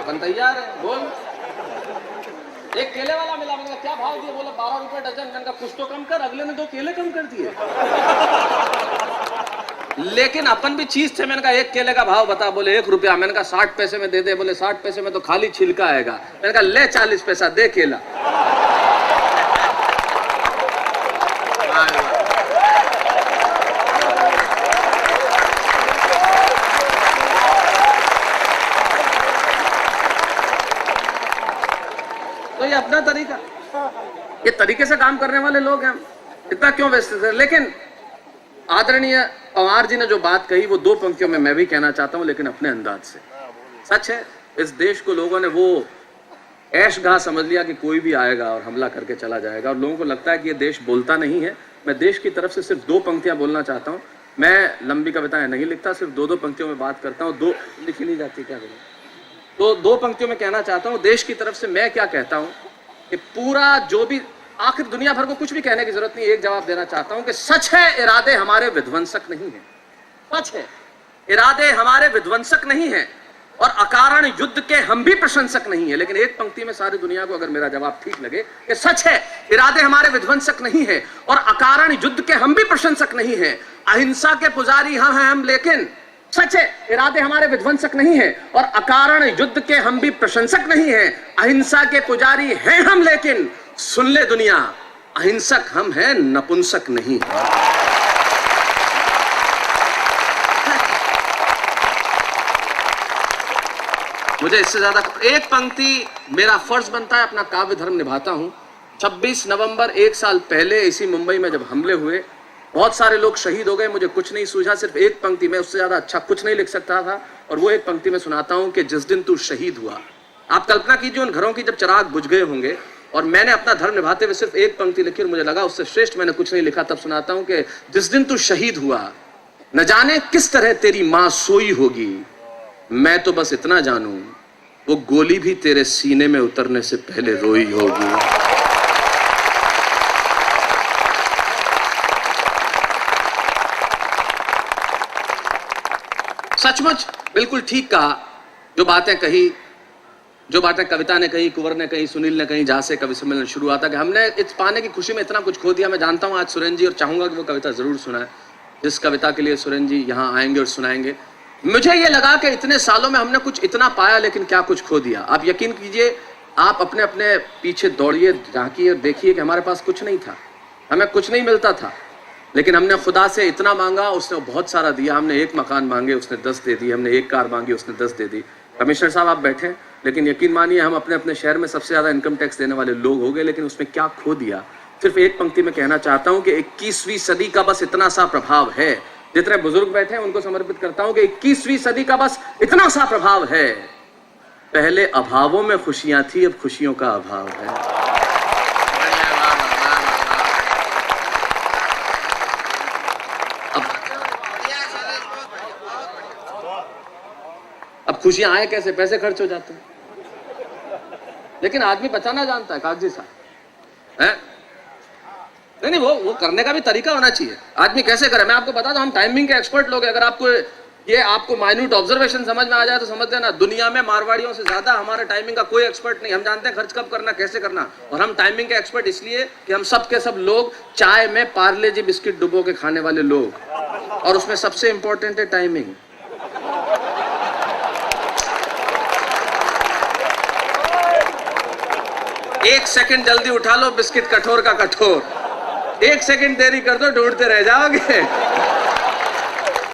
अपन तैयार है, बोल। एक केले वाला मिला, मैंने कहा क्या भाव दिए? बोला 12 रुपए डजन। मैंने कहा कुछ तो कम कर। अगले ने 2 केले कम कर दिए। लेकिन अपन भी चीज थे। मैंने कहा एक केले का भाव बता। बोले 1 रुपया। मैंने कहा 60 पैसे में दे दे। बोले 60 पैसे में तो खाली छिलका आएगा। मैंने कहा ले 40 पैसा दे केला। तो ये अपना तरीका, ये तरीके से काम करने वाले लोग हैं हम। इतना क्यों व्यस्त है? लेकिन आदरणीय पवार जी ने जो बात कही वो 2 पंक्तियों में मैं भी कहना चाहता हूं, लेकिन अपने अंदाज से। सच है, इस देश को लोगों ने वो ऐशगाह समझ लिया कि कोई भी आएगा और हमला करके चला जाएगा, और लोगों को लगता है कि ये देश बोलता नहीं है। मैं देश की तरफ से सिर्फ 2 पंक्तियां बोलना चाहता हूं। मैं लंबी कविताएं नहीं लिखता, सिर्फ 2-2 पंक्तियों में बात करता हूं। 2 लिखी नहीं जाती क्या करें? तो 2 पंक्तियों में कहना चाहता हूं देश की तरफ से मैं क्या कहता हूं कि पूरा जो भी, आखिर दुनिया भर को कुछ भी कहने की जरूरत नहीं, एक जवाब देना चाहता हूं कि सच है इरादे हमारे विध्वंसक नहीं है। सच है इरादे हमारे विध्वंसक नहीं है और अकारण युद्ध के हम भी प्रशंसक नहीं है। लेकिन एक पंक्ति में सारी दुनिया को अगर मेरा जवाब ठीक लगे कि सच है इरादे हमारे विध्वंसक नहीं है और अकारण युद्ध के हम भी प्रशंसक नहीं है, अहिंसा के पुजारी हाँ हैं हम, लेकिन सच है इरादे हमारे विध्वंसक नहीं है और अकारण युद्ध के हम भी प्रशंसक नहीं है, अहिंसा के पुजारी हैं हम, लेकिन सुन ले दुनिया अहिंसक हम हैं, नपुंसक नहीं है। मुझे इससे ज्यादा एक पंक्ति, मेरा फर्ज बनता है, अपना काव्य धर्म निभाता हूं। 26 नवंबर 1 साल पहले इसी मुंबई में जब हमले हुए, बहुत सारे लोग शहीद हो गए, मुझे कुछ नहीं सूझा, सिर्फ एक पंक्ति में, उससे ज्यादा अच्छा कुछ नहीं लिख सकता था, और वो एक पंक्ति में सुनाता हूं कि जिस दिन तू शहीद हुआ। आप कल्पना कीजिए उन घरों की जब चिराग बुझ गए होंगे, और मैंने अपना धर्म निभाते हुए सिर्फ एक पंक्ति लिखी और मुझे लगा उससे श्रेष्ठ मैंने कुछ नहीं लिखा। तब सुनाता हूं कि जिस दिन तू शहीद हुआ, न जाने किस तरह तेरी मां सोई होगी, मैं तो बस इतना जानूं वो गोली भी तेरे सीने में उतरने से पहले रोई होगी। सचमुच बिल्कुल ठीक कहा। जो बातें कही, जो बातें कविता ने कही, कुंवर ने कही, सुनील ने कही, जहां से कवि सम्मेलन शुरू हुआ था कि हमने इस पाने की खुशी में इतना कुछ खो दिया। मैं जानता हूं आज सुरेंद्र जी, और चाहूंगा कि वो कविता जरूर सुनाए, जिस कविता के लिए सुरेंद्र जी यहां आएंगे और सुनाएंगे। मुझे ये लगा कि इतने सालों में हमने कुछ इतना पाया, लेकिन क्या कुछ खो दिया। आप यकीन कीजिए, आप अपने अपने पीछे दौड़िए, झांकिए, देखिए कि हमारे पास कुछ नहीं था, हमें कुछ नहीं मिलता था, लेकिन हमने खुदा से इतना मांगा, उसने बहुत सारा दिया। हमने 1 मकान मांगे, उसने 10 दे दी। हमने 1 कार मांगी, उसने 10 दे दी। कमिश्नर साहब आप बैठे, लेकिन यकीन मानिए हम अपने अपने शहर में सबसे ज्यादा इनकम टैक्स देने वाले लोग हो गए, लेकिन उसमें क्या खो दिया। सिर्फ एक पंक्ति में कहना चाहता हूं कि 21वीं सदी का बस इतना सा प्रभाव है। जितने बुजुर्ग बैठे हैं उनको समर्पित करता हूं कि 21वीं सदी का बस इतना सा प्रभाव है, पहले अभावों में खुशियां थी, अब खुशियों का अभाव है। अब खुशियां आए कैसे? पैसे खर्च हो जाते हैं, लेकिन आदमी बचाना जानता है। कागजी साहब है नहीं, वो करने का भी तरीका होना चाहिए। आदमी कैसे करे, मैं आपको बता दूं, हम टाइमिंग के एक्सपर्ट लोग हैं। अगर आपको माइन्यूट ऑब्जर्वेशन समझ में आ जाए तो समझ लेना, दुनिया में मारवाड़ियों से ज्यादा हमारे टाइमिंग का कोई एक्सपर्ट नहीं। हम जानते हैं खर्च कब करना, कैसे करना, और हम टाइमिंग के एक्सपर्ट इसलिए कि हम सब के सब लोग चाय में पार्ले जी बिस्किट डुबो के खाने वाले लोग, और उसमें सबसे इंपॉर्टेंट है टाइमिंग। एक सेकंड जल्दी उठा लो, बिस्किट कठोर का कठोर। 1 सेकंड देरी कर दो, ढूंढते रह जाओगे।